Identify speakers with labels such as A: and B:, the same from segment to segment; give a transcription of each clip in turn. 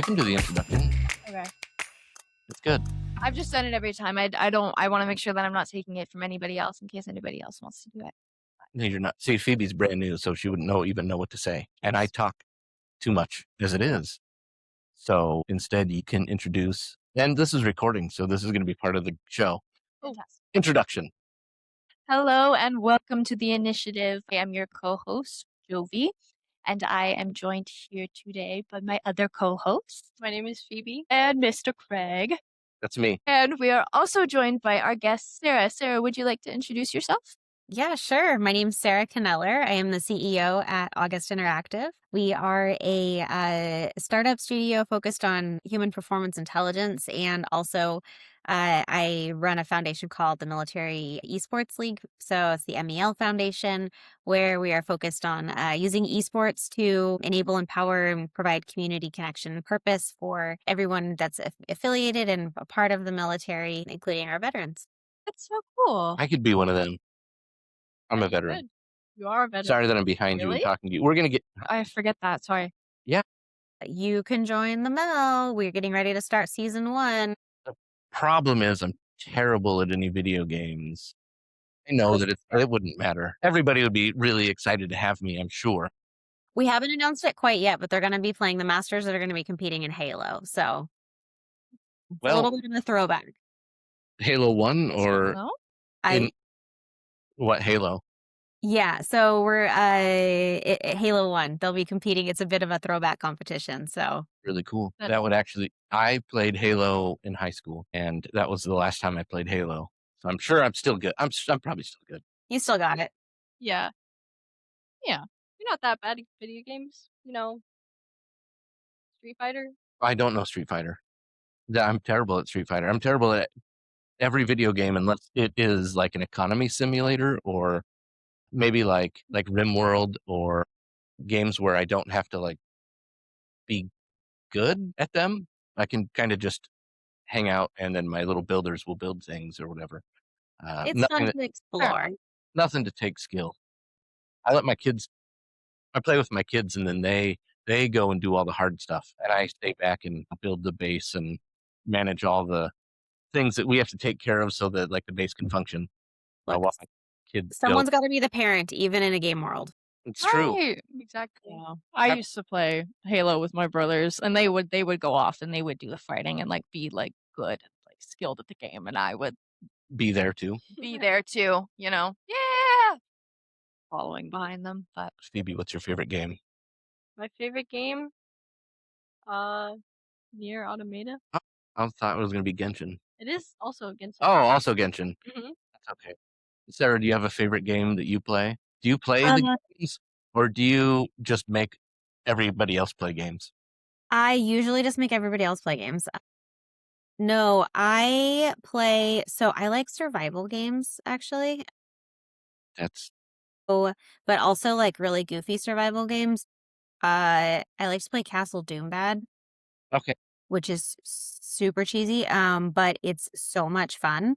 A: You can do the introduction.
B: Okay.
A: It's good.
B: I've just done it every time. I want to make sure that I'm not taking it from anybody else in case anybody else wants to do it.
A: No, you're not. See, Phoebe's brand new, so she wouldn't even know what to say. And I talk too much as it is. So instead, you can introduce, and this is recording, so this is going to be part of the show.
B: Fantastic.
A: Introduction.
B: Hello and welcome to the initiative. I am your co-host, Jovi, and I am joined here today by my other co-host. My name is Phoebe and Mr. Craig.
A: That's me.
B: And we are also joined by our guest, Sarah. Sarah, would you like to introduce yourself?
C: Yeah, sure. My name's Sarah Kneller. I am the CEO at August Interactive. We are a startup studio focused on human performance intelligence, and also I run a foundation called the Military Esports League. So it's the MEL Foundation, where we are focused on using esports to enable, empower, and provide community connection and purpose for everyone that's affiliated and a part of the military, including our veterans.
B: That's so cool.
A: I could be one of them. I'm a veteran.
B: Good. You are a veteran.
A: Sorry that I'm behind you and
B: Really?
A: talking to you. We're going to get.
B: I forget that. Sorry.
C: You can join the MEL. We're getting ready to start season 1.
A: Problem is, I'm terrible at any video games. I know that it wouldn't matter. Everybody would be really excited to have me, I'm sure.
C: We haven't announced it quite yet, but they're going to be playing the Masters that are going to be competing in Halo. So it's a little
A: Well,
C: bit of a throwback.
A: Halo 1 or
B: No?
A: what Halo?
C: Yeah, so we're Halo 1. They'll be competing. It's a bit of a throwback competition. So
A: Really cool.
B: That-
A: That would actually, I played Halo in high school, and that was the last time I played Halo. So I'm sure I'm still good. I'm probably still good.
C: you still got it.
B: Yeah. Yeah. You're not that bad at video games. Street Fighter.
A: I don't know Street Fighter. Yeah, I'm terrible at Street Fighter. I'm terrible at every video game unless it is like an economy simulator or maybe like RimWorld or games where I don't have to like be good at them. I can kind of just hang out and then my little builders will build things or whatever.
C: It's
A: Nothing
C: fun to explore.
A: nothing to take skill. I play with my kids and then they go and do all the hard stuff. And I stay back and build the base and manage all the things that we have to take care of so that like the base can function.
C: Look,
A: While my kids
C: someone's
A: build.
C: got to be the parent, even in a game world.
A: It's true.
B: Right. Exactly.
D: Yeah. I
A: Yep.
D: used to play Halo with my brothers, and they would go off and they would do the fighting and like be like good, like skilled at the game, and I would
A: Be there too.
B: Be there too, Yeah. Following behind them. But
A: Phoebe, what's your favorite game?
B: my favorite game, Nier Automata.
A: I thought it was going to be Genshin.
B: It is also against.
A: Oh, also Genshin.
B: Mhm.
A: That's okay. Sarah, do you have a favorite game that you play? Do you play the games or do you just make everybody else play games?
C: I usually just make everybody else play games. No, I like survival games, actually.
A: That's
C: But also like really goofy survival games. I like to play Castle Doombad,
A: okay.
C: which is super cheesy, but it's so much fun.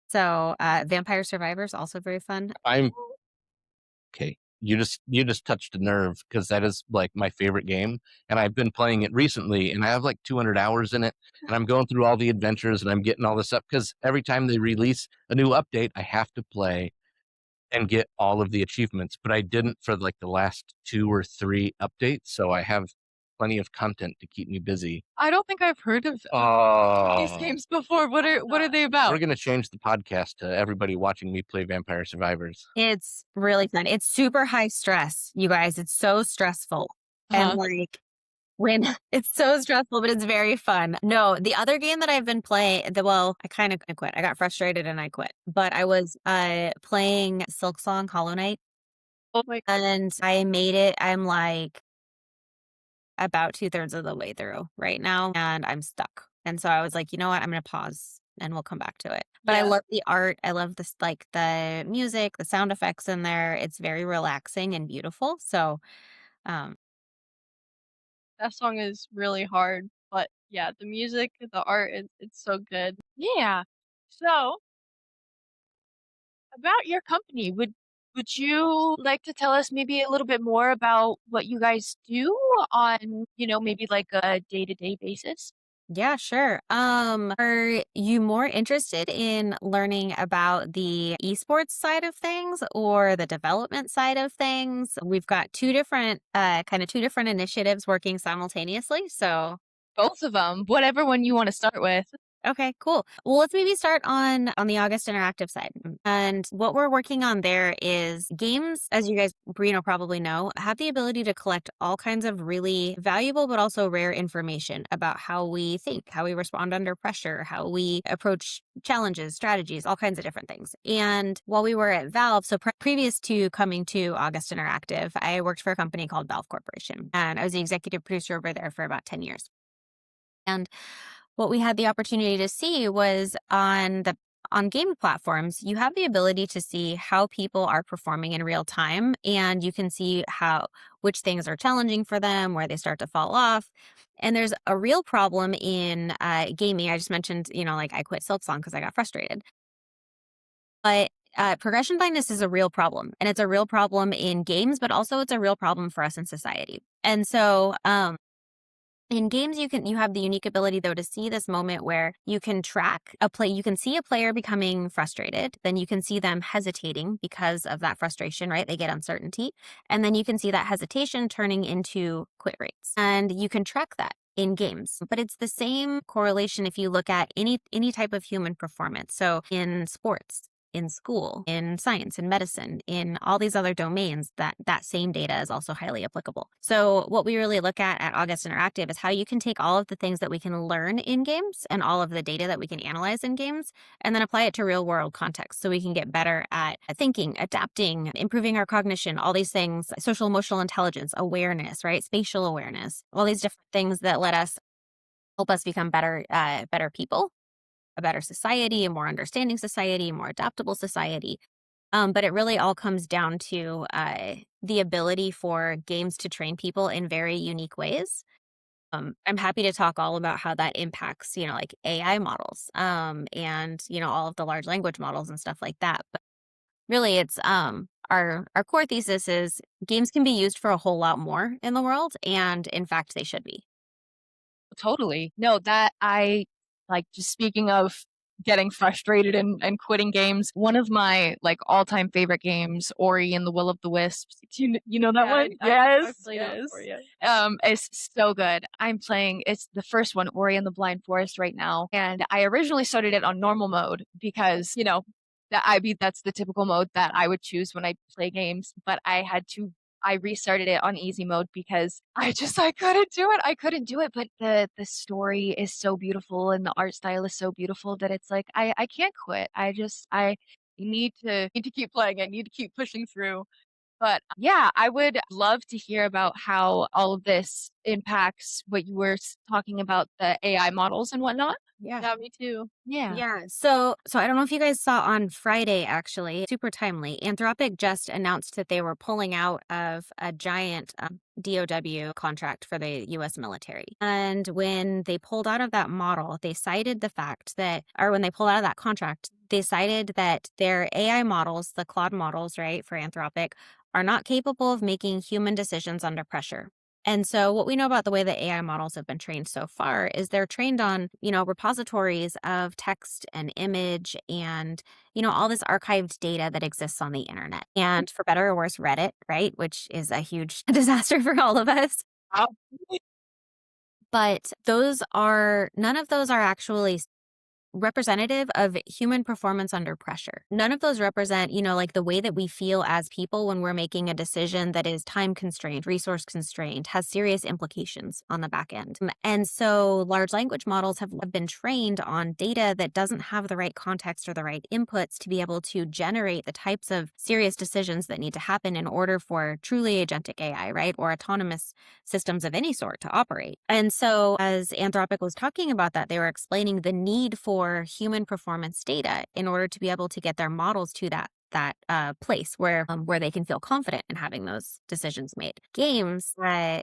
C: So Vampire Survivors also very fun.
A: I'm okay. You just touched a nerve because that is like my favorite game, and I've been playing it recently, and I have like 200 hours in it, and I'm going through all the adventures, and I'm getting all this up because every time they release a new update, I have to play and get all of the achievements, but I didn't for like the last 2 or 3 updates, so I have plenty of content to keep me busy.
D: I don't think I've heard of these
A: Oh,
D: games before. What are they about?
A: we're gonna change the podcast to everybody watching me play Vampire Survivors.
C: It's really fun. It's super high stress, you guys. It's so stressful. And like when it's so stressful, but it's very fun. No, the other game that I've been playing, I quit. I got frustrated and I quit. But I was playing Silksong Hollow Knight.
B: Oh my God.
C: And I made it. I'm like about 2/3 of the way through right now, and I'm stuck. And so I was like, you know what? I'm going to pause and we'll come back to it. But I
B: Yeah.
C: love the art. I love this, like the music, the sound effects in there. It's very relaxing and beautiful. So,
E: That song is really hard, but yeah, the music, the art, it's so good.
B: Yeah. So about your company, would Would you like to tell us maybe a little bit more about what you guys do on, maybe like a day-to-day basis?
C: Yeah, sure. Are you more interested in learning about the esports side of things or the development side of things? We've got two different initiatives working simultaneously. So
D: Both of them, whatever one you want to start with.
C: okay, cool. Well, let's maybe start on the August Interactive side. And what we're working on there is games, as you guys probably know, have the ability to collect all kinds of really valuable but also rare information about how we think, how we respond under pressure, how we approach challenges, strategies, all kinds of different things. And while we were at Valve, so previous to coming to August Interactive, I worked for a company called Valve Corporation, and I was the executive producer over there for about 10 years. And what we had the opportunity to see was on game platforms, you have the ability to see how people are performing in real time, and you can see which things are challenging for them, where they start to fall off. And there's a real problem in gaming. I just mentioned, like I quit Silksong because I got frustrated. But progression blindness is a real problem, and it's a real problem in games, but also it's a real problem for us in society. And so, in games, you have the unique ability though to see this moment where you can track you can see a player becoming frustrated, then you can see them hesitating because of that frustration, right? They get uncertainty. And then you can see that hesitation turning into quit rates. And you can track that in games. But it's the same correlation if you look at any type of human performance. So in sports, in school, in science, in medicine, in all these other domains, that same data is also highly applicable. So what we really look at August Interactive is how you can take all of the things that we can learn in games and all of the data that we can analyze in games and then apply it to real world context so we can get better at thinking, adapting, improving our cognition, all these things, social emotional intelligence, awareness, right? Spatial awareness, all these different things that help us become better people, a better society, a more understanding society, a more adaptable society. But it really all comes down to the ability for games to train people in very unique ways. I'm happy to talk all about how that impacts, like AI models, and all of the large language models and stuff like that. But really, it's our core thesis is games can be used for a whole lot more in the world, and in fact, they should be.
D: Totally. No, that I like just speaking of getting frustrated and quitting games, one of my like all-time favorite games, Ori and the Will of the Wisps. You know that
E: Yeah,
D: one?
E: I played it before, yeah.
D: It's so good. It's the first one, Ori and the Blind Forest right now. And I originally started it on normal mode because, that's the typical mode that I would choose when I play games, but I restarted it on easy mode because I couldn't do it. I couldn't do it. But the story is so beautiful and the art style is so beautiful that it's like I can't quit. I need to keep playing. I need to keep pushing through. But yeah, I would love to hear about how all of this impacts what you were talking about, the AI models and whatnot.
C: Yeah.
E: Yeah, me too.
D: Yeah.
C: Yeah. So I don't know if you guys saw on Friday, actually, super timely. Anthropic just announced that they were pulling out of a giant DOW contract for the US military. And when they pulled out of that model, they cited the fact that, or when they pulled out of that contract, they cited that their AI models, the Claude models, right, for Anthropic, are not capable of making human decisions under pressure. And so what we know about the way that AI models have been trained so far is they're trained on, repositories of text and image and, all this archived data that exists on the internet. And for better or worse, Reddit, right, which is a huge disaster for all of us. But none of those are actually representative of human performance under pressure. None of those represent, like the way that we feel as people when we're making a decision that is time constrained, resource constrained, has serious implications on the back end. And so large language models have been trained on data that doesn't have the right context or the right inputs to be able to generate the types of serious decisions that need to happen in order for truly agentic AI, right? Or autonomous systems of any sort to operate. And so as Anthropic was talking about that, they were explaining the need for human performance data in order to be able to get their models to that place where they can feel confident in having those decisions made. Games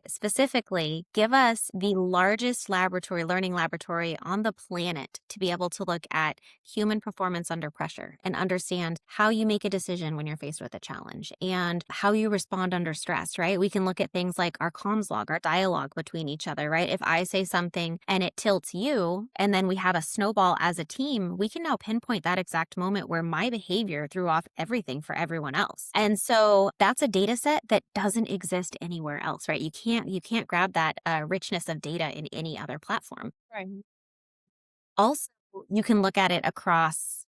C: specifically give us the largest learning laboratory on the planet to be able to look at human performance under pressure and understand how you make a decision when you're faced with a challenge and how you respond under stress, right? We can look at things like our comms log, our dialogue between each other, right? If I say something and it tilts you, and then we have a snowball as a team, we can now pinpoint that exact moment where my behavior threw off everything for everyone else. And so that's a data set that doesn't exist anywhere else, right? You can't grab that richness of data in any other platform.
E: Right.
C: Also, you can look at it across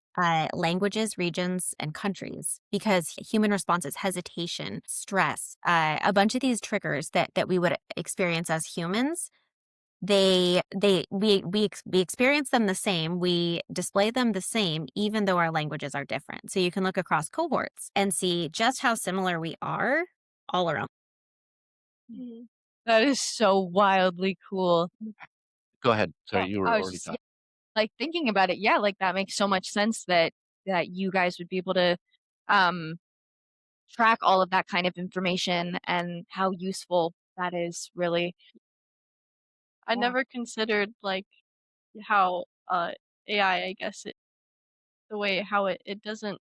C: languages, regions, and countries, because human responses, hesitation, stress, a bunch of these triggers that we would experience as humans, we experience them the same, we display them the same, even though our languages are different. So you can look across cohorts and see just how similar we are all around.
E: Mhm.
D: That is so wildly cool.
A: Go ahead. Sorry,
D: Oh,
A: you were
D: I was
A: already
D: just
A: talking.
D: like thinking about it. Yeah, like that makes so much sense that you guys would be able to um track all of that kind of information and how useful that is really.
E: I
D: Yeah.
E: never considered like how AI, I guess the way how it doesn't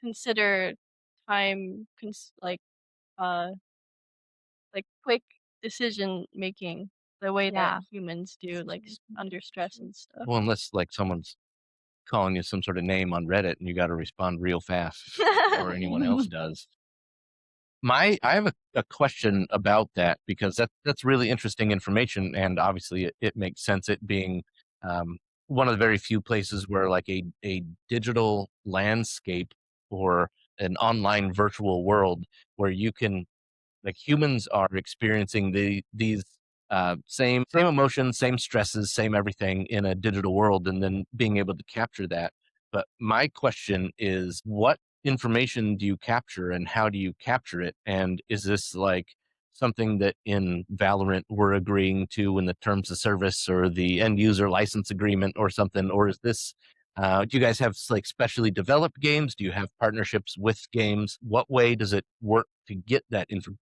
E: consider time uh like quick decision making the way that
D: Yeah.
E: humans do, like under stress and stuff.
A: Well, unless like someone's calling you some sort of name on Reddit and you got to respond real fast before anyone else does. I have a question about that because that's really interesting information, and obviously it makes sense. It being one of the very few places where like a digital landscape or an online virtual world where you can, like, humans are experiencing these same emotions, same stresses, same everything in a digital world, and then being able to capture that. But my question is, what information do you capture, and how do you capture it? And is this like something that in Valorant we're agreeing to in the terms of service or the end user license agreement or something, or is this do you guys have like specially developed games? Do you have partnerships with games? What way does it work to get that information?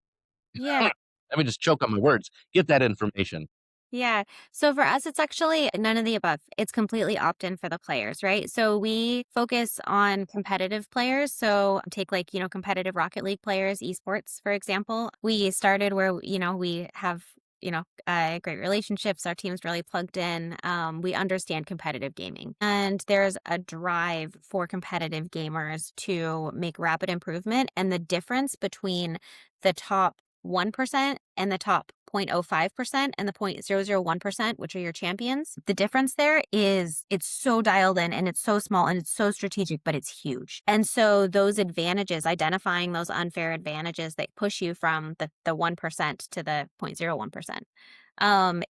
C: Yeah.
A: Let me just choke on my words. Get that information.
C: Yeah. So for us, it's actually none of the above. It's completely opt-in for the players, right? So we focus on competitive players. So take like, competitive Rocket League players, esports, for example. We started where, we have, great relationships. Our team's really plugged in. We understand competitive gaming. And there's a drive for competitive gamers to make rapid improvement. And the difference between the top 1% and the top 0.05% and the 0.001%, which are your champions. The difference there is it's so dialed in and it's so small and it's so strategic, but it's huge. And so those advantages, identifying those unfair advantages that push you from the 1% to the 0.01%.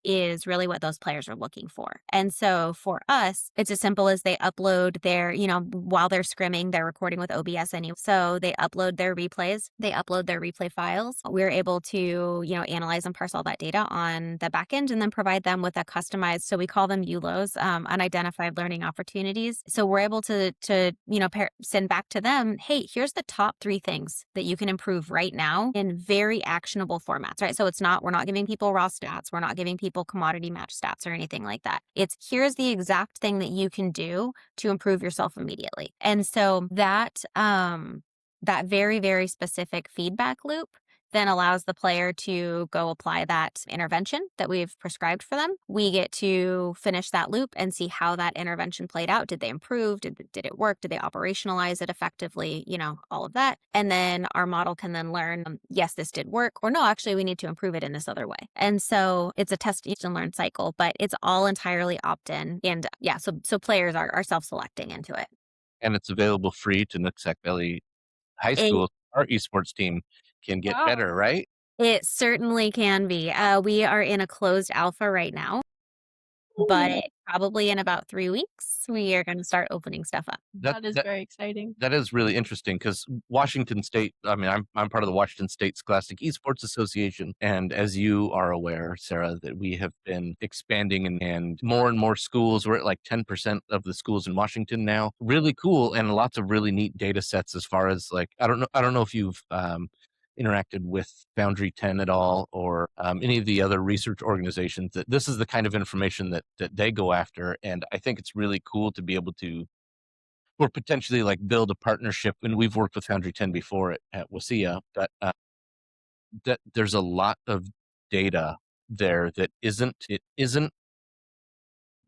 C: Is really what those players are looking for. And so for us, it's as simple as they upload their, while they're scrimming, they're recording with OBS anyway. So they upload their replays, they upload their replay files. We're able to, analyze and parse all that data on the back end and then provide them with a customized, so we call them ULOs, unidentified learning opportunities. So we're able to send back to them, hey, here's the top 3 things that you can improve right now in very actionable formats, right? So we're not giving people raw stats. We're not giving people commodity match stats or anything like that. It's here's the exact thing that you can do to improve yourself immediately. And so that very, very specific feedback loop then allows the player to go apply that intervention that we've prescribed for them. We get to finish that loop and see how that intervention played out. Did they improve? Did it work? Did they operationalize it effectively? All of that. And then our model can then learn, yes, this did work, or no, actually, we need to improve it in this other way. And so it's a test and learn cycle, but it's all entirely opt-in. And yeah, so players are self-selecting into it.
A: And it's available free to Nooksack Valley High School. Our esports team can get
E: Wow.
A: better, right?
C: It certainly can be. We are in a closed alpha right now, but probably in about 3 weeks, we are gonna start opening stuff up.
E: That is very exciting.
A: That is really interesting because Washington State, I mean, I'm part of the Washington State Scholastic Esports Association. And as you are aware, Sarah, that we have been expanding and more schools. We're at like 10% of the schools in Washington now. Really cool. And lots of really neat data sets as far as like, I don't know if you've, interacted with Foundry 10 at all or any of the other research organizations that this is the kind of information that they go after. And I think it's really cool to be able to or potentially like build a partnership. And we've worked with Foundry 10 before at Wasia, but that there's a lot of data there that isn't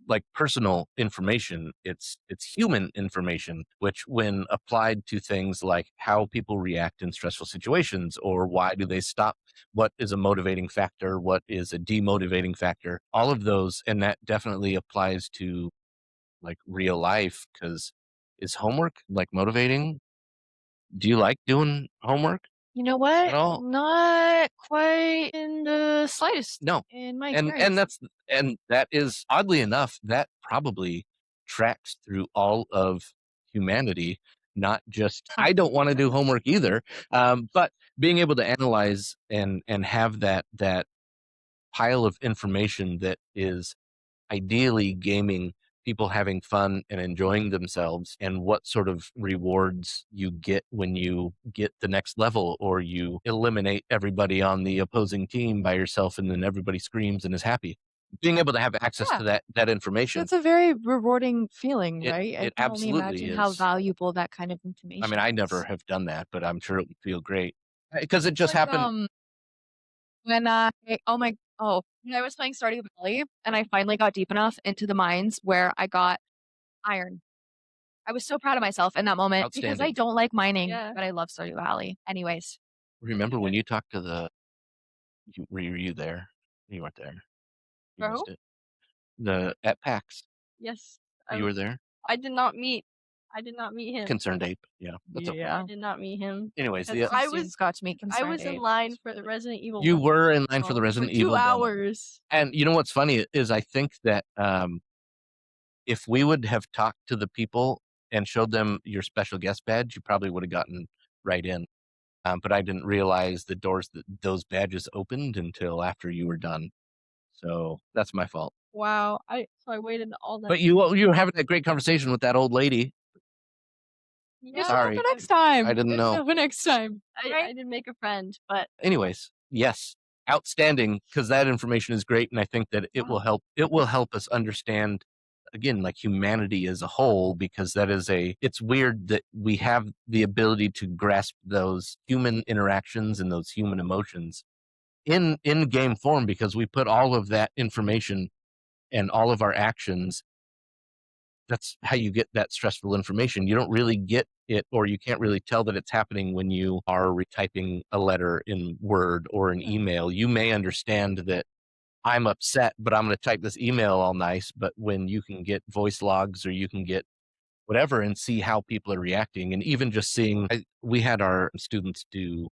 A: like personal information. It's human information, which when applied to things like how people react in stressful situations or why do they stop, what is a motivating factor, what is a demotivating factor, all of those. And that definitely applies to like real life because is homework like motivating? Do you like doing homework
D: You know
A: at
D: what?
A: all?
D: Not quite in the slightest
A: No.
D: in my
A: And
D: experience.
A: that is oddly enough, that probably tracks through all of humanity, not just I don't want to do homework either. But being able to analyze and have that pile of information that is ideally gaming, people having fun and enjoying themselves, and what sort of rewards you get when you get the next level or you eliminate everybody on the opposing team by yourself and then everybody screams and is happy. Being able to have access
D: Yeah.
A: to that information,
D: That's a very rewarding feeling, right? I
A: it
D: can only
A: absolutely
D: imagine how
A: is.
D: valuable that kind of
A: I
D: information
A: mean, I
D: is.
A: never have done that, but I'm sure it would feel great because it just
D: Like,
A: happened.
D: when when I was playing Stardew Valley and I finally got deep enough into the mines where I got iron. I was so proud of myself in that moment because I
A: Outstanding.
D: don't like mining,
E: Yeah.
D: but I love Stardew Valley. Anyways,
A: Remember when you talked to were you there? You weren't there. You
E: For who?
A: missed it. At PAX,
E: Yes.
A: you were there.
E: I did not meet him.
A: Concerned ape. Yeah, that's okay.
E: I did not meet him.
A: Anyways,
E: Because
D: some
E: I
D: students
E: was
D: got to meet
E: I
D: Concerned
E: was in
D: Ape.
E: line for the Resident Evil
A: you
E: 1
A: were in line for the
E: for
A: Resident
E: 2
A: Evil demo.
E: hours.
A: And you know what's funny is I think that if we would have talked to the people and showed them your special guest badge, you probably would have gotten right in. But I didn't realize the doors that those badges opened until after you were done. So that's my fault.
E: Wow. I waited all that.
A: But you were having that great conversation with that old lady.
D: Here's
A: Sorry.
D: for next time.
A: I didn't know.
D: For next time.
E: I did make a friend, but
A: Anyways, yes, outstanding because that information is great, and I think that it will help. It will help us understand again, like humanity as a whole, because it's weird that we have the ability to grasp those human interactions and those human emotions in game form because we put all of that information and all of our actions. That's how you get that stressful information. You don't really get it, or you can't really tell that it's happening when you are retyping a letter in Word or an email. You may understand that I'm upset, but I'm going to type this email all nice. But when you can get voice logs or you can get whatever and see how people are reacting, and even just seeing, we had our students do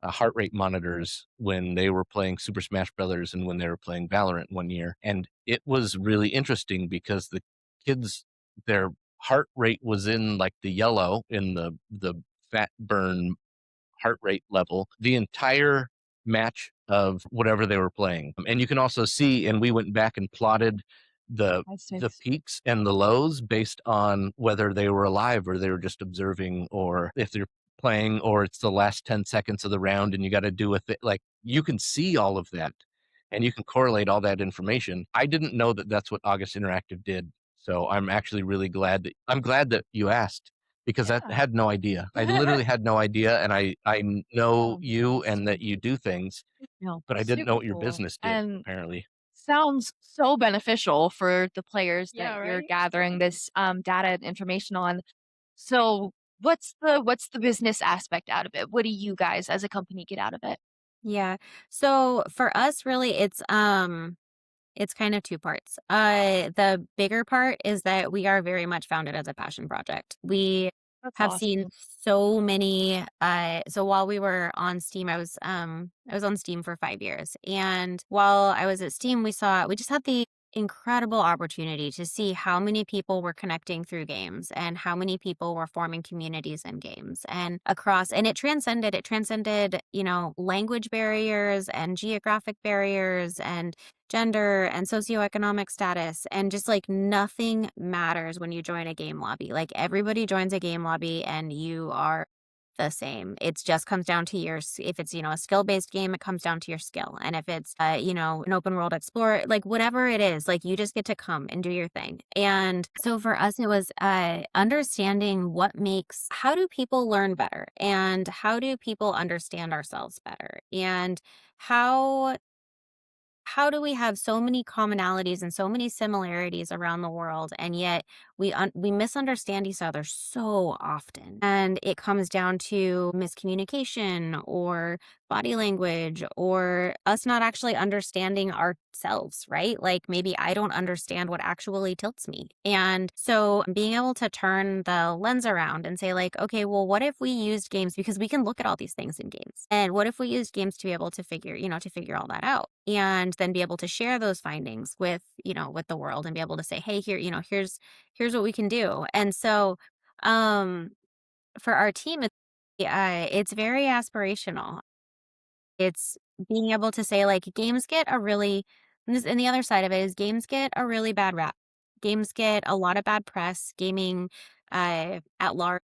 A: heart rate monitors when they were playing Super Smash Brothers and when they were playing Valorant one year. And it was really interesting because the kids, their heart rate was in like the yellow in the fat burn heart rate level the entire match of whatever they were playing. And you can also see, and we went back and plotted the peaks and the lows based on whether they were alive or they were just observing, or if they're playing or it's the last 10 seconds of the round and you got to do with it. Like you can see all of that and you can correlate all that information. I didn't know that that's what August Interactive did. So I'm actually really glad that you asked because I had no idea. I literally had no idea. And I know you and that you do things, but I didn't know what your business did,
D: And
A: apparently.
D: sounds so beneficial for the players
E: Yeah,
D: that you're
E: right?
D: gathering this data and information on. So what's the business aspect out of it? What do you guys as a company get out of it?
C: Yeah. So for us, really, it's kind of two parts. The bigger part is that we are very much founded as a passion project. We
D: That's
C: have
D: awesome.
C: seen so many. So while we were on Steam, I was on Steam for 5 years, and while I was at Steam, we just had the incredible opportunity to see how many people were connecting through games and how many people were forming communities in games and across, and it transcended, language barriers and geographic barriers and gender and socioeconomic status, and just like nothing matters when you join a game lobby. Like everybody joins a game lobby and you are the same. It just comes down to if it's, a skill-based game, it comes down to your skill. And if it's, an open world explorer, like whatever it is, like you just get to come and do your thing. And so for us, it was understanding how do people learn better and how do people understand ourselves better, and how do we have so many commonalities and so many similarities around the world, and yet we misunderstand each other so often, and it comes down to miscommunication or body language or us not actually understanding ourselves, right? Like maybe I don't understand what actually tilts me. And so being able to turn the lens around and say like, okay, well, what if we used games, because we can look at all these things in games, and what if we used games to be able to figure all that out, and then be able to share those findings with the world, and be able to say, hey, here's what we can do. And so um for our team, it's very aspirational. It's being able to say, like, games get a really and the other side of it is games get a really bad rap. Games get a lot of bad press. Gaming, at large,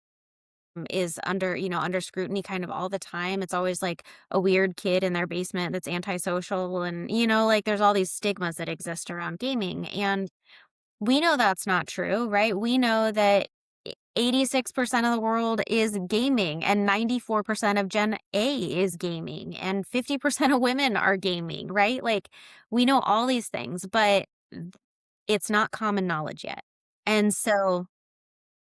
C: is under scrutiny kind of all the time. It's always like a weird kid in their basement that's antisocial, and, like, there's all these stigmas that exist around gaming, and we know that's not true, right? We know that 86% of the world is gaming, and 94% of Gen A is gaming, and 50% of women are gaming, right? Like, we know all these things, but it's not common knowledge yet. And so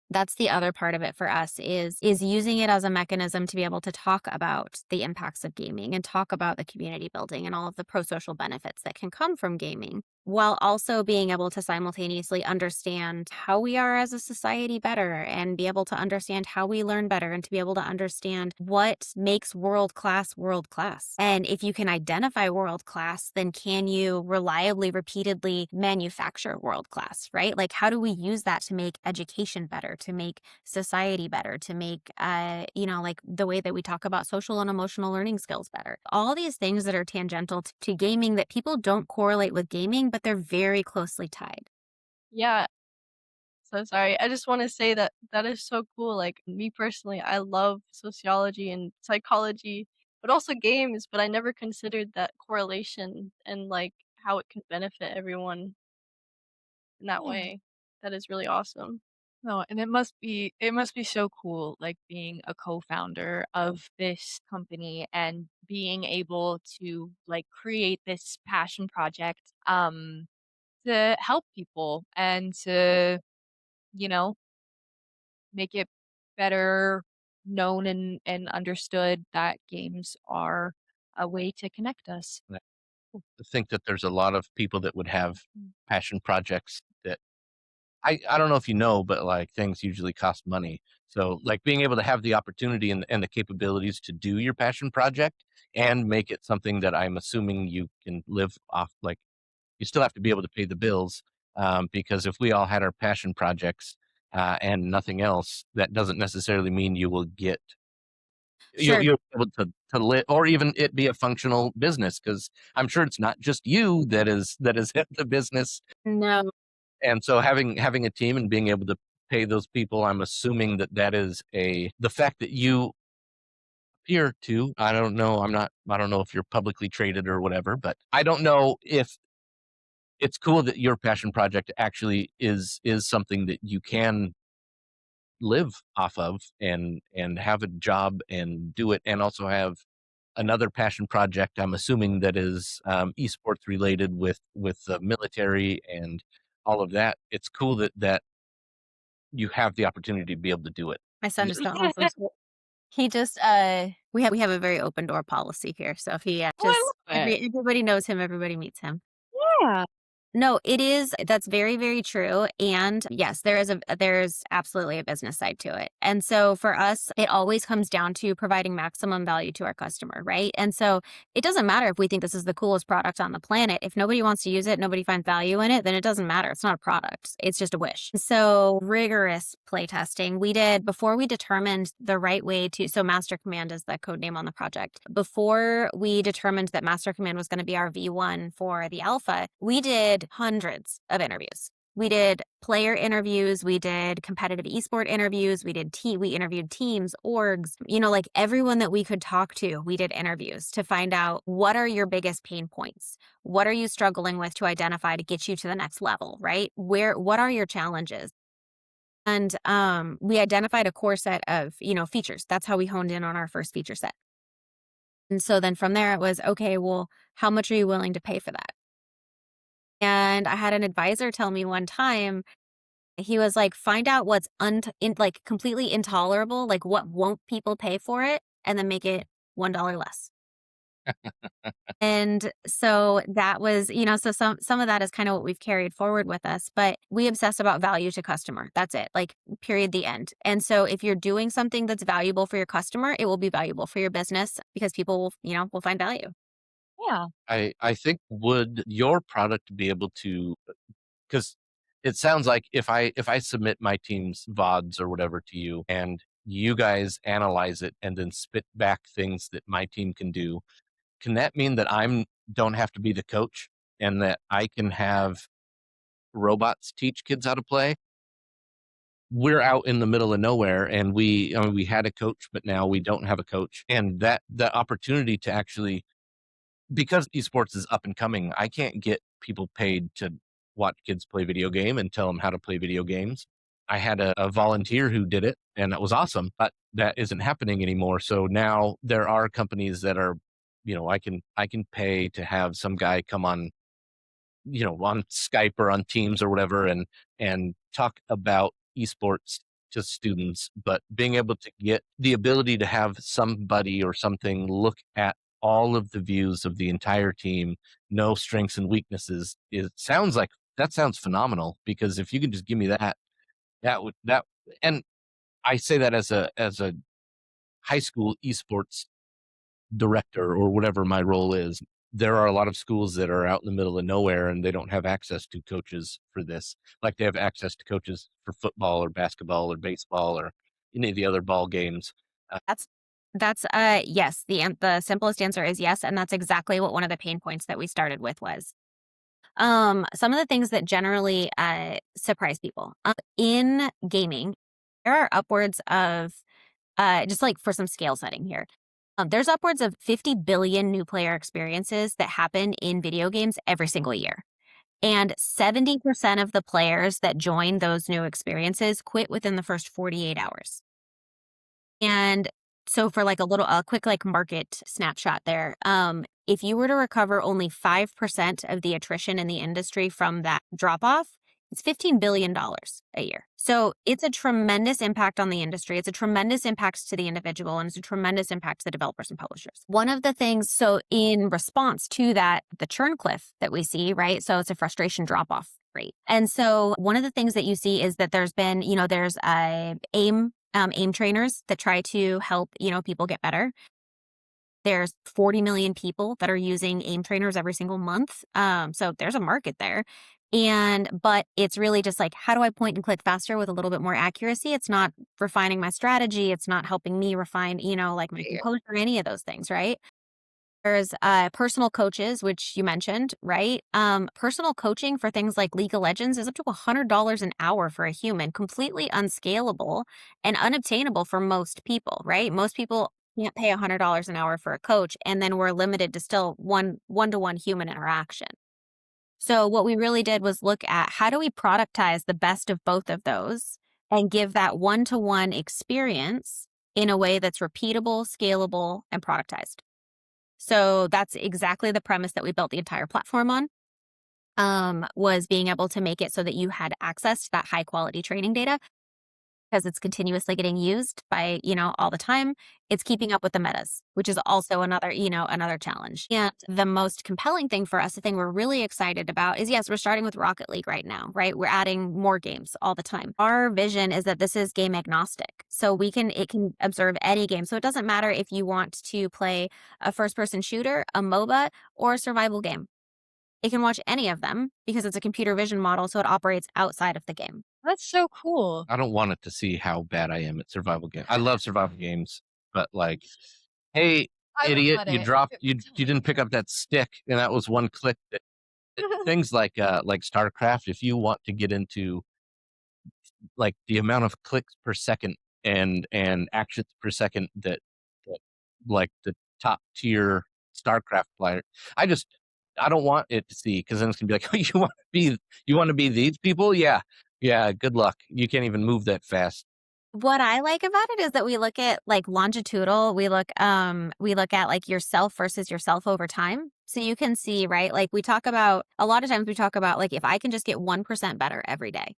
C: that's the other part of it for us, is using it as a mechanism to be able to talk about the impacts of gaming and talk about the community building and all of the pro-social benefits that can come from gaming, while also being able to simultaneously understand how we are as a society better, and be able to understand how we learn better, and to be able to understand what makes world class world class. And if you can identify world class, then can you reliably, repeatedly manufacture world class, right? Like, how do we use that to make education better, to make society better, to make, like the way that we talk about social and emotional learning skills better? All these things that are tangential to gaming that people don't correlate with gaming, but they're very closely tied.
E: Yeah, so sorry. I just want to say that that is so cool. Like me personally, I love sociology and psychology, but also games, but I never considered that correlation and like how it can benefit everyone in that
B: Yeah.
E: way. That is really awesome.
D: No, and it must be so cool, like being a co-founder of this company and being able to like create this passion project to help people and to, you know, make it better known and understood that games are a way to connect us.
A: I think that there's a lot of people that would have
D: Mm.
A: passion projects that I don't know if you know, but like things usually cost money. So like being able to have the opportunity and the capabilities to do your passion project and make it something that I'm assuming you can live off, like you still have to be able to pay the bills. Because if we all had our passion projects and nothing else, that doesn't necessarily mean you will get
C: Sure.
A: you'll be able to live, or even it be a functional business, because I'm sure it's not just you that is hit the business.
C: No.
A: And so having a team and being able to pay those people, I'm assuming that is the fact that you appear to, I don't know if you're publicly traded or whatever, but I don't know if it's cool that your passion project actually is something that you can live off of and have a job and do it, and also have another passion project, I'm assuming, that is esports related with the military and all of that. It's cool that you have the opportunity to be able to do it.
C: My son just got home from school. He just we have a very open door policy here. So he
D: Oh, I
C: just
D: love it.
C: everybody knows him, everybody meets him.
D: Yeah.
C: No, it is. That's very, very true. And yes, there's absolutely a business side to it. And so for us, it always comes down to providing maximum value to our customer, right? And so it doesn't matter if we think this is the coolest product on the planet. If nobody wants to use it, nobody finds value in it, then it doesn't matter. It's not a product. It's just a wish. So rigorous play testing we did before we determined the right way to, so Master Command is the code name on the project. Before we determined that Master Command was going to be our V1 for the alpha, we did hundreds of interviews. We did player interviews, we did competitive esport interviews, we interviewed teams, orgs, like everyone that we could talk to, we did interviews to find out what are your biggest pain points? What are you struggling with to identify to get you to the next level, right? What are your challenges? And we identified a core set of, features. That's how we honed in on our first feature set. And so then from there it was, okay, well, how much are you willing to pay for that? And I had an advisor tell me one time, he was like, find out what's completely intolerable, like what won't people pay for it, and then make it $1 less. And so that was, so some of that is kind of what we've carried forward with us, but we obsess about value to customer. That's it, like period, the end. And so if you're doing something that's valuable for your customer, it will be valuable for your business because people will find value.
B: Yeah.
A: I think would your product be able to, because it sounds like if I submit my team's VODs or whatever to you and you guys analyze it and then spit back things that my team can do, can that mean that don't have to be the coach and that I can have robots teach kids how to play? We're out in the middle of nowhere and we had a coach, but now we don't have a coach. And that the opportunity to actually, because esports is up and coming, I can't get people paid to watch kids play video game and tell them how to play video games. I had a volunteer who did it and that was awesome, but that isn't happening anymore. So now there are companies that are, I can pay to have some guy come on, on Skype or on Teams or whatever and talk about esports to students, but being able to get the ability to have somebody or something look at all of the views of the entire team, know strengths and weaknesses, that sounds phenomenal. Because if you can just give me that, and I say that as a high school esports director or whatever my role is. There are a lot of schools that are out in the middle of nowhere and they don't have access to coaches for this. Like they have access to coaches for football or basketball or baseball or any of the other ball games.
C: That's yes. The simplest answer is yes, and that's exactly what one of the pain points that we started with was. Some of the things that generally surprise people in gaming, there are upwards of just like for some scale setting here. There's upwards of 50 billion new player experiences that happen in video games every single year. And 70% of the players that join those new experiences quit within the first 48 hours. And so for like a quick like market snapshot there, if you were to recover only 5% of the attrition in the industry from that drop off, it's $15 billion a year. So it's a tremendous impact on the industry. It's a tremendous impact to the individual, and it's a tremendous impact to the developers and publishers. One of the things, so in response to that, the churn cliff that we see, right? So it's a frustration drop-off rate. And so one of the things that you see is that there's been, there's aim trainers that try to help, people get better. There's 40 million people that are using aim trainers every single month. So there's a market there. But it's really just like, how do I point and click faster with a little bit more accuracy? It's not refining my strategy. It's not helping me refine, like my composure or any of those things, right? There's personal coaches, which you mentioned, right? Personal coaching for things like League of Legends is up to $100 an hour for a human, completely unscalable and unobtainable for most people, right? Most people can't pay $100 an hour for a coach, and then we're limited to still one-to-one human interaction. So what we really did was look at how do we productize the best of both of those and give that one-to-one experience in a way that's repeatable, scalable, and productized. So that's exactly the premise that we built the entire platform on, was being able to make it so that you had access to that high quality training data because it's continuously getting used by, all the time. It's keeping up with the metas, which is also another challenge. And the most compelling thing for us, the thing we're really excited about is, yes, we're starting with Rocket League right now, right? We're adding more games all the time. Our vision is that this is game agnostic. So it can observe any game. So it doesn't matter if you want to play a first person shooter, a MOBA, or a survival game. It can watch any of them because it's a computer vision model, so it operates outside of the game.
D: That's so cool.
A: I don't want it to see how bad I am at survival games. I love survival games, but like, hey,
D: I would
A: idiot,
D: let
A: you
D: it
A: dropped,
D: if it was
A: you didn't pick up that stick, and that was one click. Things like StarCraft, if you want to get into like the amount of clicks per second and actions per second that like the top tier StarCraft player, I just I don't want it to see, because then it's gonna be like, oh, you want to be these people? Yeah, yeah. Good luck. You can't even move that fast.
C: What I like about it is that we look at like longitudinal, we look at like yourself versus yourself over time. So you can see, right? Like a lot of times we talk about like if I can just get 1% better every day,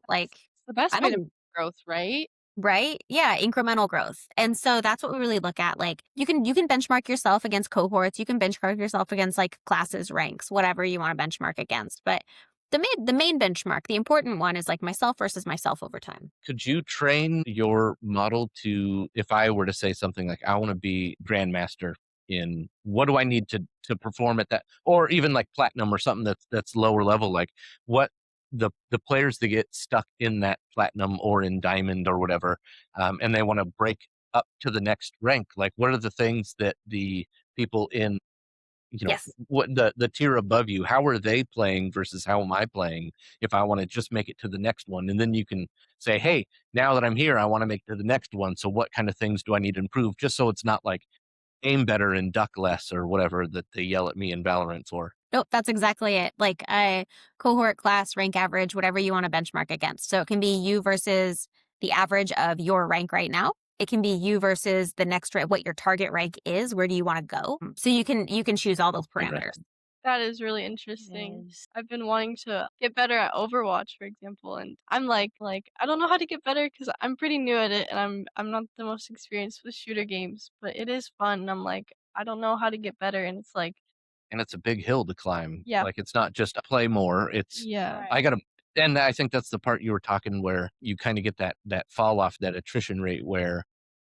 C: like
D: the best
C: I
D: way to
C: don't
D: growth, right?
C: right? Yeah, incremental growth. And so that's what we really look at. Like you can benchmark yourself against cohorts, you can benchmark yourself against like classes, ranks, whatever you want to benchmark against. But the main benchmark, the important one is like myself versus myself over time.
A: Could you train your model to, if I were to say something like, I want to be grandmaster in, what do I need to perform at that, or even like platinum or something that's lower level, like what the players that get stuck in that platinum or in diamond or whatever, and they want to break up to the next rank, like what are the things that the people in,
C: Yes.
A: what the tier above you, how are they playing versus how am I playing, if I want to just make it to the next one? And then you can say, hey, now that I'm here, I want to make it to the next one, so what kind of things do I need to improve, just so it's not like aim better and duck less or whatever that they yell at me in Valorant for.
C: Nope, that's exactly it. Like a cohort, class, rank average, whatever you want to benchmark against. So it can be you versus the average of your rank right now. It can be you versus the next rank, what your target rank is. Where do you want to go? So you can choose all those parameters.
E: That is really interesting.
D: Yes.
E: I've been wanting to get better at Overwatch, for example, and I'm like I don't know how to get better because I'm pretty new at it and I'm not the most experienced with shooter games, but it is fun. And I'm like, I don't know how to get better, and it's like,
A: And it's a big hill to climb.
E: yeah,
A: Like, it's not just play more. It's
E: yeah,
A: I gotta, and I think that's the part you were talking where you kind of get that fall off, that attrition rate where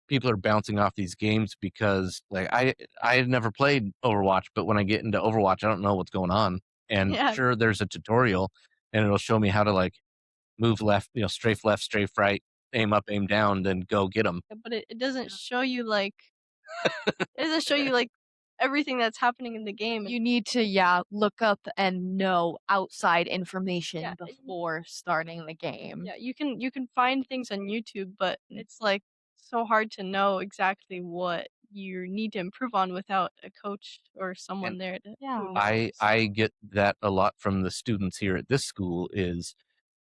A: people are bouncing off these games because like I had never played Overwatch, but when I get into Overwatch, I don't know what's going on. And
E: yeah.
A: sure, there's a tutorial and it'll show me how to like move left, strafe left, strafe right, aim up, aim down, then go get them.
E: But it doesn't show you it doesn't show you everything that's happening in the game.
D: You need to, look up and know outside information
E: Yeah,
D: before starting the game.
E: yeah, you can find things on YouTube, but it's like so hard to know exactly what you need to improve on without a coach or someone
A: And
E: there to
D: Yeah.
E: who
A: I
E: knows.
A: I get that a lot from the students here at this school, is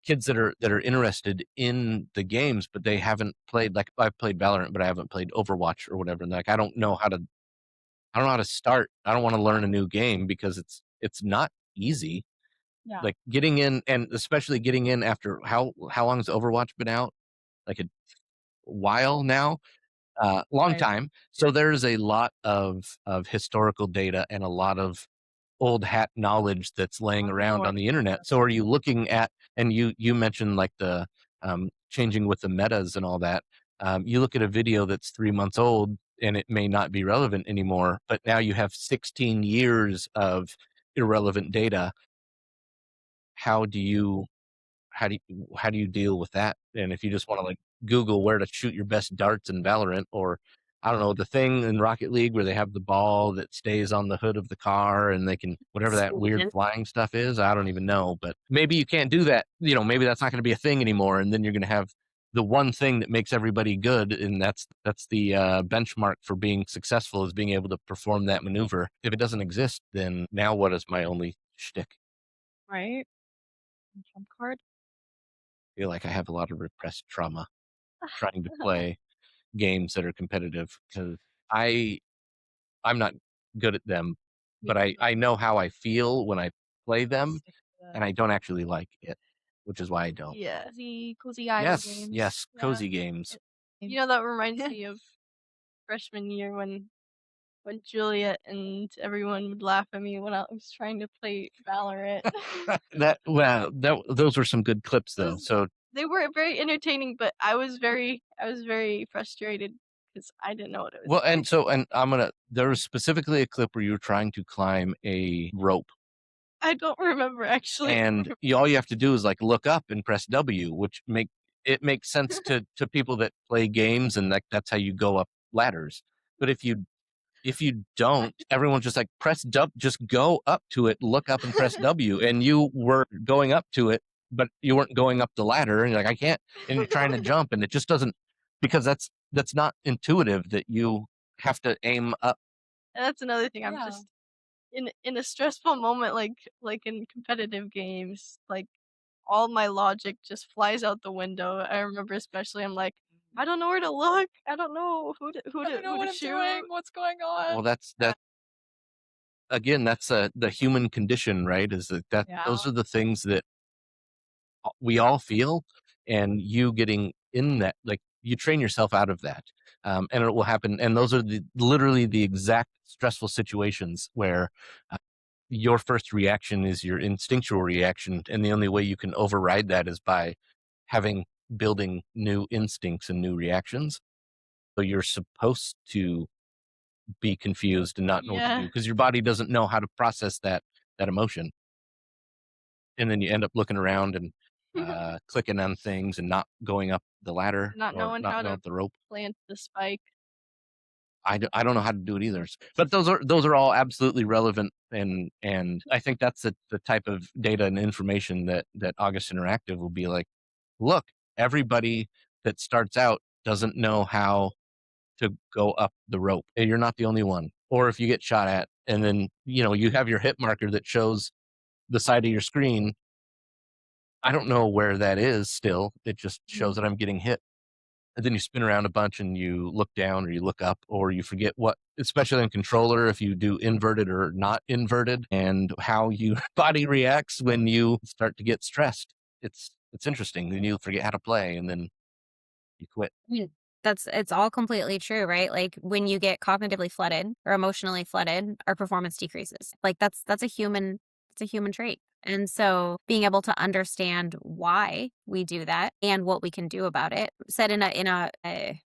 A: kids that are interested in the games, but they haven't played, like I've played Valorant, but I haven't played Overwatch or whatever. And like I don't know how to start. I don't want to learn a new game because it's not easy.
D: Yeah.
A: Like getting in, and especially getting in after how long has Overwatch been out? Like a while now, long
D: Right.
A: time. So there's a lot of historical data and a lot of old hat knowledge that's laying around on the internet. So are you looking at, and you mentioned like the changing with the metas and all that. You look at a video that's 3 months old and it may not be relevant anymore, but now you have 16 years of irrelevant data. How do you how do you deal with that? And if you just want to like Google where to shoot your best darts in Valorant, or I don't know, the thing in Rocket League where they have the ball that stays on the hood of the car and they can, whatever that weird flying stuff is, I don't even know, but maybe you can't do that. Maybe that's not going to be a thing anymore, and then you're going to have the one thing that makes everybody good, and that's the benchmark for being successful, is being able to perform that maneuver. If it doesn't exist, then now what is my only shtick?
D: Right? Trump card.
A: I feel like I have a lot of repressed trauma trying to play games that are competitive, because I I'm not good at them, but I know how I feel when I play them, and I don't actually like it. which is why I don't.
E: Yeah.
D: Cozy idle
A: Yes,
D: games.
A: yes,
E: Yeah.
A: cozy games.
E: You know, that reminds me of freshman year when Juliet and everyone would laugh at me when I was trying to play Valorant.
A: Those were some good clips though.
E: Those-
A: So
E: They were very entertaining, but I was very frustrated because I didn't know what it was.
A: well, and there was specifically a clip where you were trying to climb a rope,
E: I don't remember actually.
A: and all you have to do is like look up and press W, which makes sense to people that play games, and that's how you go up ladders. But if you don't, everyone's just like press W, just go up to it, look up and press W, and you were going up to it, but you weren't going up the ladder, and you're like, I can't, and you're trying to jump, and it just doesn't, because that's not intuitive that you have to aim up.
E: And that's another thing. I'm
D: Yeah.
E: just in a stressful moment, like in competitive games, like all my logic just flies out the window. I remember especially, I'm like, I don't know where to look. I don't know who to shoot.
D: What's going on?
A: Well, that's again, that's the human condition, right? Is that
D: Yeah.
A: those are the things that we all feel, and you getting in that, like, you train yourself out of that, and it will happen. And those are literally the exact stressful situations where your first reaction is your instinctual reaction, and the only way you can override that is by building new instincts and new reactions. So you're supposed to be confused and not know what to do, because your body doesn't know how to process that emotion, and then you end up looking around and clicking on things and not going up the ladder,
E: Not
A: or
E: knowing
A: not
E: how
A: going
E: to
A: up the rope.
E: plant the spike.
A: I don't know how to do it either. But those are all absolutely relevant, and I think that's the type of data and information that August Interactive will be like, look, everybody that starts out doesn't know how to go up the rope. And you're not the only one. Or if you get shot at, and then you have your hit marker that shows the side of your screen, I don't know where that is still. It just shows that I'm getting hit. And then you spin around a bunch and you look down or you look up, or you forget what, especially on controller, if you do inverted or not inverted, and how your body reacts when you start to get stressed. It's interesting. Then you forget how to play, and then you quit.
C: It's all completely true, right? Like when you get cognitively flooded or emotionally flooded, our performance decreases. Like that's a human trait. And so being able to understand why we do that and what we can do about it, said in a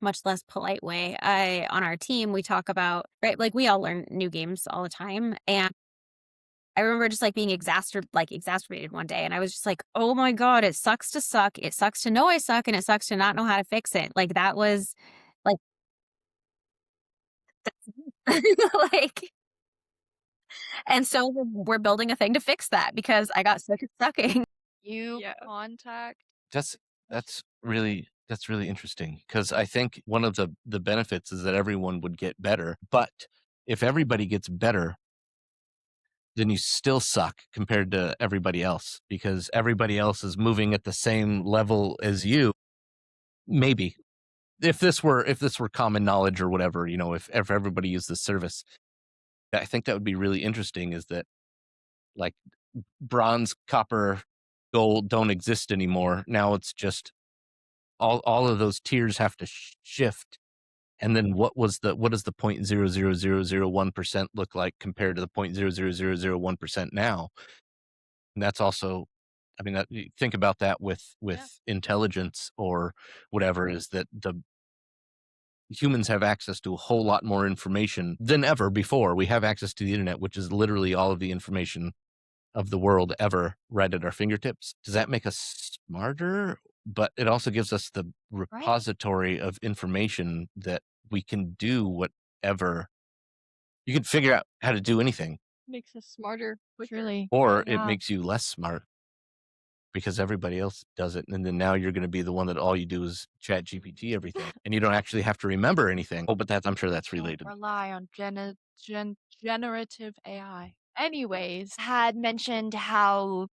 C: much less polite way, on our team, we talk about, right, like we all learn new games all the time. And I remember just like being exacerbated one day, and I was just like, oh my God, it sucks to suck. It sucks to know I suck, and it sucks to not know how to fix it. Like that was like, like, and so we're building a thing to fix that because I got sick of sucking.
D: You
E: Yeah.
D: contact.
A: That's really interesting, because I think one of the benefits is that everyone would get better. But if everybody gets better, then you still suck compared to everybody else, because everybody else is moving at the same level as you. Maybe if this were common knowledge or whatever, if everybody used this service, I think that would be really interesting. Is that like bronze, copper, gold don't exist anymore? Now it's just all of those tiers have to shift. And then what does the 0.00001% look like compared to the 0.00001% now? And that's also, I mean, think about that with intelligence or whatever, is that the humans have access to a whole lot more information than ever before. We have access to the internet, which is literally all of the information of the world ever right at our fingertips. Does that make us smarter? But it also gives us the repository of information that we can do whatever. You can figure out how to do anything,
E: Makes us smarter, quicker.
D: Truly.
A: or it
D: Yeah.
A: makes you less smart because everybody else does it. And then now you're going to be the one that all you do is chat GPT everything, and you don't actually have to remember anything. Oh, but I'm sure that's
D: Don't
A: related.
D: rely on generative AI. Anyways, had mentioned how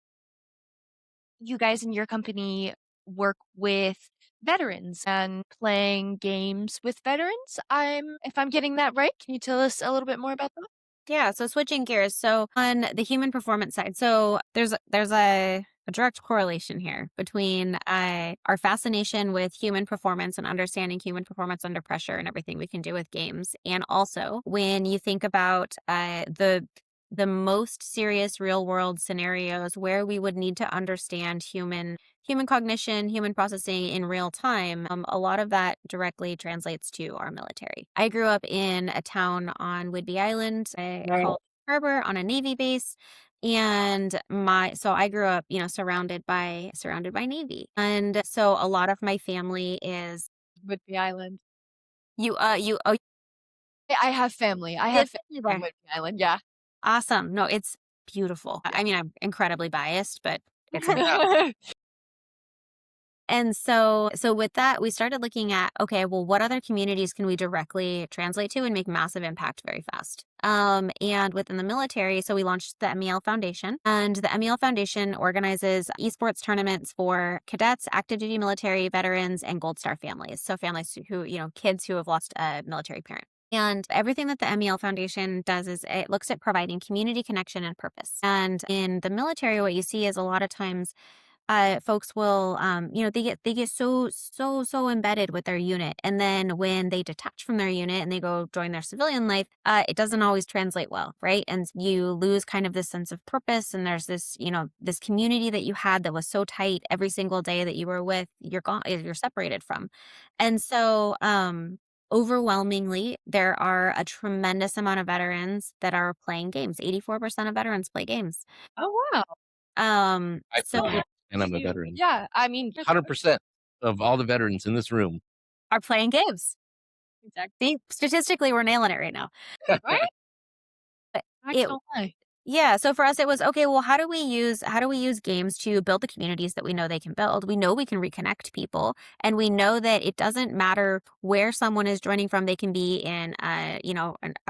D: you guys in your company work with veterans and playing games with veterans. If I'm getting that right, can you tell us a little bit more about that?
C: Yeah, so switching gears. So on the human performance side, so there's a a direct correlation here between our fascination with human performance and understanding human performance under pressure and everything we can do with games. And also when you think about the most serious real world scenarios where we would need to understand human cognition, human processing in real time, a lot of that directly translates to our military. I grew up in a town on Whidbey Island called Harbor on a Navy base. And so I grew up, surrounded by Navy. And so a lot of my family is
D: Whidbey Island.
C: oh,
D: I have family. I
C: you
D: have
C: have family
D: family on
C: there.
D: Whidbey Island. Yeah.
C: Awesome. No, it's beautiful. I mean, I'm incredibly biased, but it's And so with that, we started looking at, okay, well, what other communities can we directly translate to and make massive impact very fast? And within the military, so we launched the MEL Foundation, and the MEL Foundation organizes esports tournaments for cadets, active duty military veterans, and Gold Star families. So families who, kids who have lost a military parent. And everything that the MEL Foundation does is it looks at providing community connection and purpose. And in the military, what you see is a lot of times folks will, they get so embedded with their unit. And then when they detach from their unit and they go join their civilian life, it doesn't always translate well, right? And you lose kind of this sense of purpose. And there's this, this community that you had that was so tight every single day that you were with, you're separated from. And so, overwhelmingly, there are a tremendous amount of veterans that are playing games. 84% of veterans play games.
D: Oh wow.
A: I
C: So
A: play, and I'm a veteran.
D: Yeah. I mean,
A: 100% of all the veterans in this room.
C: are playing games.
D: exactly.
C: See, statistically, we're nailing it right now.
D: Right?
C: But
D: I
C: it,
D: can't lie.
C: yeah. So for us, it was okay. Well, how do we use games to build the communities that we know they can build? We know we can reconnect people, and we know that it doesn't matter where someone is joining from. They can be in a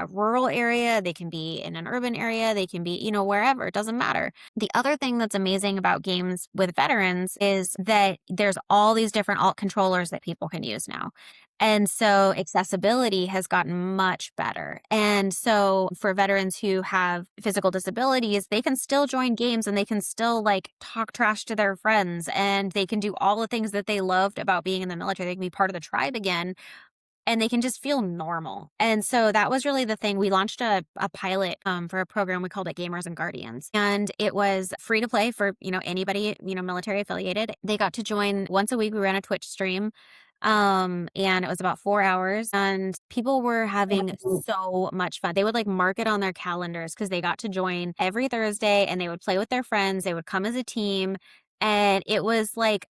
C: rural area, they can be in an urban area, they can be wherever. It doesn't matter. The other thing that's amazing about games with veterans is that there's all these different alt controllers that people can use now. And so accessibility has gotten much better. And so for veterans who have physical disabilities, they can still join games and they can still talk trash to their friends and they can do all the things that they loved about being in the military. They can be part of the tribe again and they can just feel normal. And so that was really the thing. We launched a pilot for a program. We called it Gamers and Guardians. And it was free to play for, anybody, military affiliated. They got to join once a week. We ran a Twitch stream. And it was about 4 hours and people were having so much fun. They would mark it on their calendars because they got to join every Thursday and they would play with their friends. They would come as a team. And it was the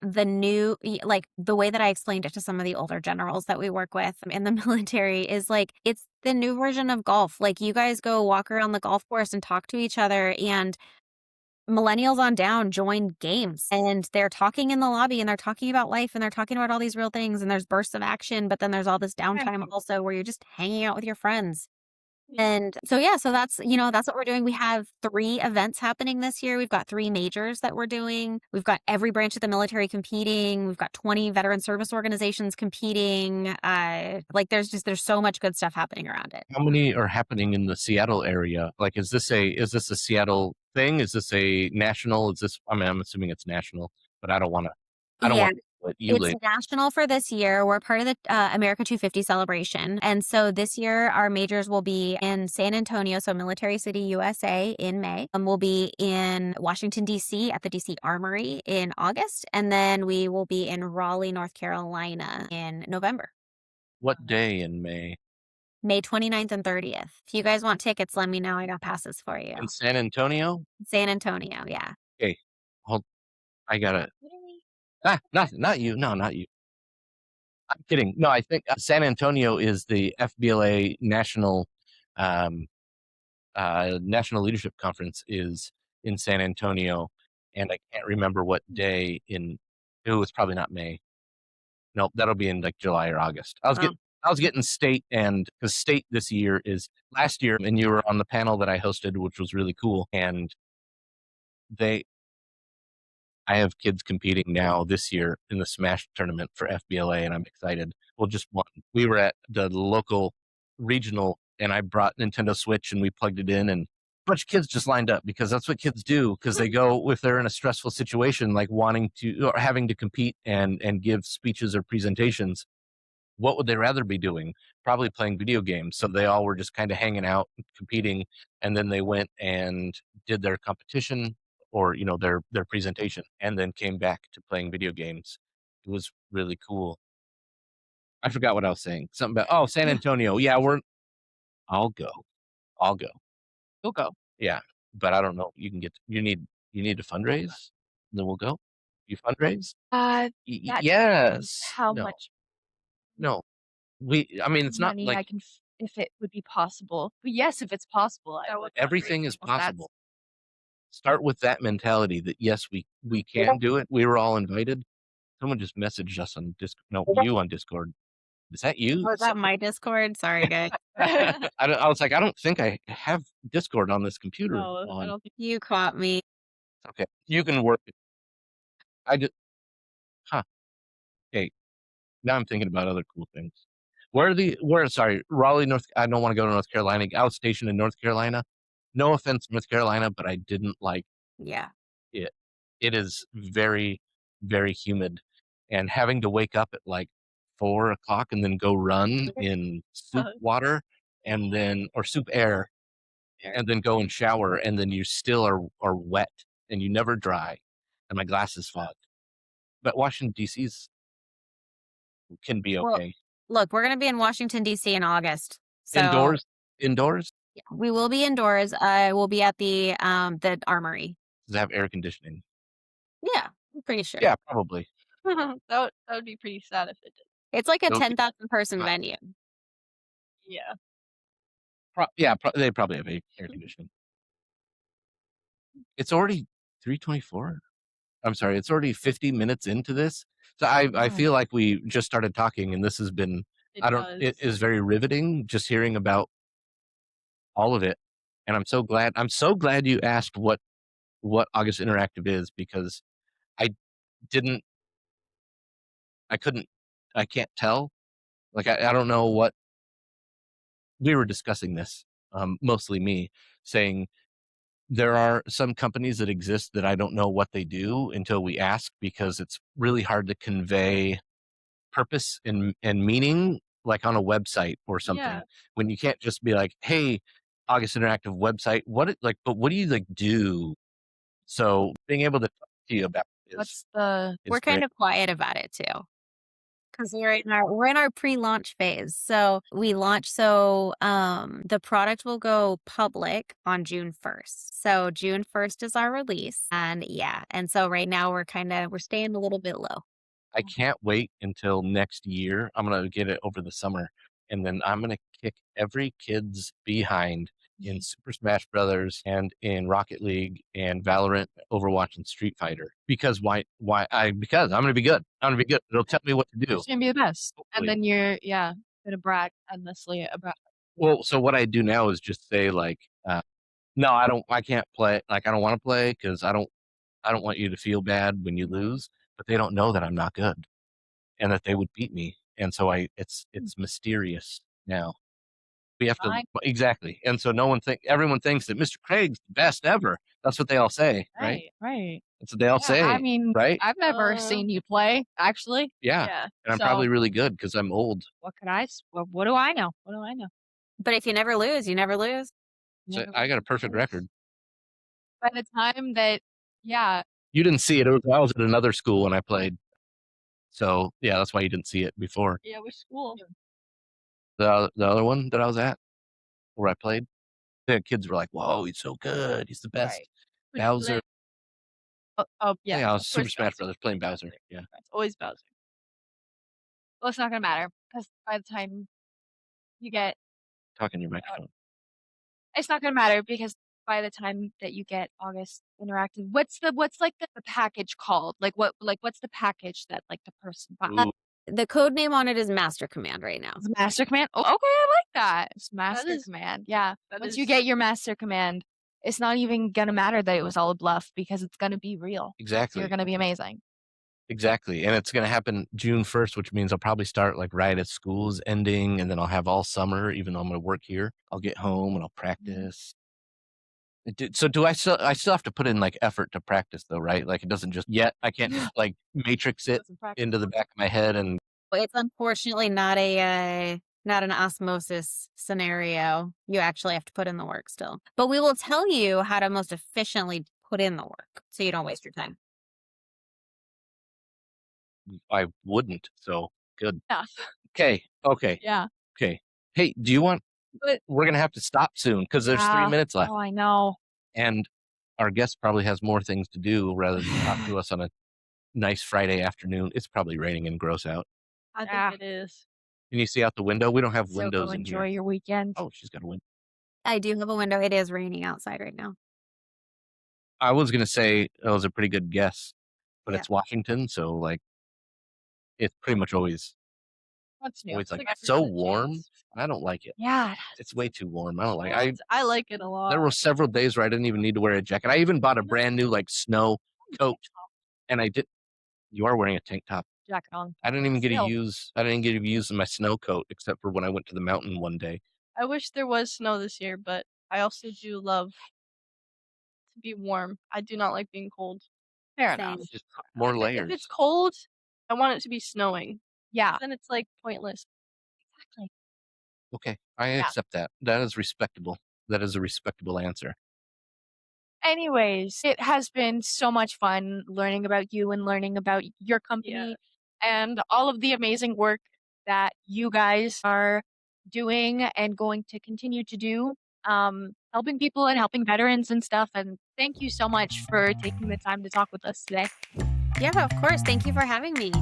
C: way that I explained it to some of the older generals that we work with in the military is it's the new version of golf. You guys go walk around the golf course and talk to each other, and millennials on down join games and they're talking in the lobby and they're talking about life and they're talking about all these real things, and there's bursts of action, but then there's all this downtime also where you're just hanging out with your friends. And so that's that's what we're doing. We have 3 events happening this year. We've got 3 majors that we're doing. We've got every branch of the military competing. We've got 20 veteran service organizations competing. There's so much good stuff happening around it.
A: How many are happening in the Seattle area? Is this a Seattle thing? Is this a national? I'm assuming it's national, but I don't want to let you
C: It's national for this year. We're part of the America 250 celebration. And so this year, our majors will be in San Antonio, so Military City, USA in May. We'll be in Washington, D.C. at the D.C. Armory in August. And then we will be in Raleigh, North Carolina in November.
A: What day in May?
C: May 29th and 30th. If you guys want tickets, let me know. I got passes for you.
A: In San Antonio?
C: San Antonio, yeah.
A: Okay. I got it. Not you. No, not you. I'm kidding. No, I think San Antonio is the FBLA National Leadership Conference is in San Antonio, and I can't remember what day in. It was probably not May. No, that'll be in July or August. I was getting state, and because state this year is last year, and you were on the panel that I hosted, which was really cool, and I have kids competing now this year in the Smash tournament for FBLA, and I'm excited. Well, just one. We were at the local regional, and I brought Nintendo Switch, and we plugged it in, and bunch of kids just lined up because that's what kids do. Because they go, if they're in a stressful situation, like wanting to or having to compete and give speeches or presentations, what would they rather be doing? Probably playing video games. So they all were just kind of hanging out, competing, and then they went and did their competition or their presentation, and then came back to playing video games. It was really cool. I forgot what I was saying. Something about San Antonio. Yeah, I'll go. I'll go.
D: We'll go.
A: Yeah, but I don't know. You need to fundraise. Then we'll go. You fundraise?
D: That
A: Yes.
D: how
A: No.
D: much
A: No. I mean, it's not
D: money
A: like
D: I can, if it would be possible. But yes, if it's possible, I would.
A: everything is
D: Well, that's-
A: possible. Start with that mentality that yes, we can do it. We were all invited. Someone just messaged us on Discord. No, you on Discord. Is that you?
C: Was that my Discord? Sorry, guys.
A: I was like, I don't think I have Discord on this computer.
E: No, I don't think.
C: You caught me.
A: Okay, you can work it. I just, okay. Now I'm thinking about other cool things. Sorry, Raleigh, I don't want to go to North Carolina. I was stationed in North Carolina. No offense, North Carolina, but I didn't like
C: Yeah.
A: it. It is very, very humid, and having to wake up at like 4 o'clock and then go run in soup water or soup air, and then go and shower, and then you still are wet and you never dry, and my glasses fog. But Washington D.C.'s can be
C: Well,
A: okay.
C: Look, we're going to be in Washington, D.C. in August. So
A: Indoors.
C: yeah, we will be indoors. I will be at the Armory.
A: Does it have air conditioning?
C: Yeah, I'm pretty sure.
A: Yeah, probably.
E: That would be pretty sad if it did.
C: It's like a
A: It'll be
C: 10,000 person
A: hot.
C: venue.
E: Yeah.
A: They probably have air conditioning. It's already 3:24. I'm sorry, it's already 50 minutes into this. So I feel like we just started talking, and this has been it is very riveting just hearing about all of it. And I'm so glad you asked what August Interactive is, because I didn't I can't tell. Like I don't know what we were discussing this, mostly me saying there are some companies that exist that I don't know what they do until we ask, because it's really hard to convey purpose and meaning like on a website or something,
E: Yeah.
A: when you can't just be like, hey, August Interactive website, but what do you do? So being able to talk to you about it
C: We're kind of quiet about it too, because we're in our pre-launch phase. So we launch. So the product will go public on June 1st. So June 1st is our release, and so right now we're staying a little bit low.
A: I can't wait until next year. I'm gonna get it over the summer, and then I'm gonna kick every kid's behind in Super Smash Brothers and in Rocket League and Valorant, Overwatch, and Street Fighter. Because because I'm gonna be good. I'm gonna be good. It'll tell me what to do.
D: It's gonna be the best.
A: Hopefully.
D: And then you're gonna brag endlessly about.
A: Well, so what I do now is just say like, no, I can't play. Like I don't want to play because I don't want you to feel bad when you lose. But they don't know that I'm not good, and that they would beat me. And so it's mysterious now. We have
D: Fine.
A: to exactly. And so everyone thinks that Mr. Craig's the best ever. That's what they all say, right?
D: Right.
A: That's what they all say.
D: I mean,
A: right?
D: I've never seen you play, actually.
A: Yeah.
E: Yeah.
A: And I'm
D: So-
A: probably really good because I'm old.
D: What do I know? What do I know?
C: But if you never lose, you never lose.
A: So
D: Never
A: I got a perfect
D: lose.
A: record.
D: By the time that,
A: You didn't see it. I was at another school when I played. So yeah, that's why you didn't see it before.
E: Yeah, which school?
A: The other one that I was at, where I played, the kids were like, "Whoa, he's so good. He's the best."
E: Which
A: Bowser.
E: Yeah.
A: I
E: of
A: was Super
E: course
A: Smash
E: Bowser.
A: Brothers playing Bowser. Yeah.
E: It's always Bowser.
D: well, it's not gonna matter because by the time you get,
A: Talk in your microphone.
D: it's not gonna matter because by the time that you get August Interactive, what's like the package called? What's the package that like the person buys?
A: Ooh,
C: The code name on it is Master Command right now.
D: It's Master Command. Oh, okay, I like that. It's Master
E: is-
D: Command. Yeah.
E: that
D: Once
E: is-
D: you get your Master Command, it's not even gonna matter that it was all a bluff because it's gonna be real.
A: exactly.
D: You're gonna be amazing.
A: Exactly. And it's going to happen June 1st, which means I'll probably start like right as school's ending, and then I'll have all summer, even though I'm going to work here. I'll get home and I'll practice. So do I still have to put in like effort to practice though, right? Like it doesn't just yet. I can't just like matrix it
D: Doesn't practice.
A: into the back of my head and
C: But it's unfortunately not an osmosis scenario. You actually have to put in the work still. But we will tell you how to most efficiently put in the work so you don't waste your time.
A: I wouldn't. So good.
D: Yeah.
A: Okay. Okay.
D: Yeah.
A: Okay. Hey, do you want?
D: But
A: We're gonna have to stop soon because there's 3 minutes left,
D: oh, I know.
A: and our guest probably has more things to do rather than talk to us on a nice Friday afternoon. It's probably raining and gross out.
E: I
D: Yeah.
E: think it is.
A: Can you see out the window? We don't have
D: So
A: windows
D: go
A: in
D: enjoy
A: here.
D: your weekend.
A: Oh, she's got a window.
C: I do have a window. It is raining outside right now.
A: I was gonna say that was a pretty good guess, but
C: Yeah.
A: it's Washington, so like it's pretty much always
D: What's new?
A: always like
E: Like
A: so
E: 50%
A: warm.
E: chance.
A: I don't like it.
D: Yeah.
A: It's way too warm. I don't like.
E: I like it a lot.
A: There were several days where I didn't even need to wear a jacket. I even bought a brand new like snow coat, and I did. You are wearing a tank top.
D: Jacket on.
A: I didn't even get to
D: Still.
A: use. I didn't get to use my snow coat except for when I went to the mountain one day.
E: I wish there was snow this year, but I also do love to be warm. I do not like being cold.
D: Fair
C: Same.
D: enough.
A: Just more
E: If
A: layers.
E: it's cold, I want it to be snowing.
D: Yeah.
E: Then it's like pointless.
D: Exactly.
A: Okay, I
D: Yeah.
A: accept that. That is respectable. That is a respectable answer.
D: Anyways, it has been so much fun learning about you and learning about your company and all of the amazing work that you guys are doing and going to continue to do, helping people and helping veterans and stuff. And thank you so much for taking the time to talk with us today.
C: Yeah, of course. Thank you for having me.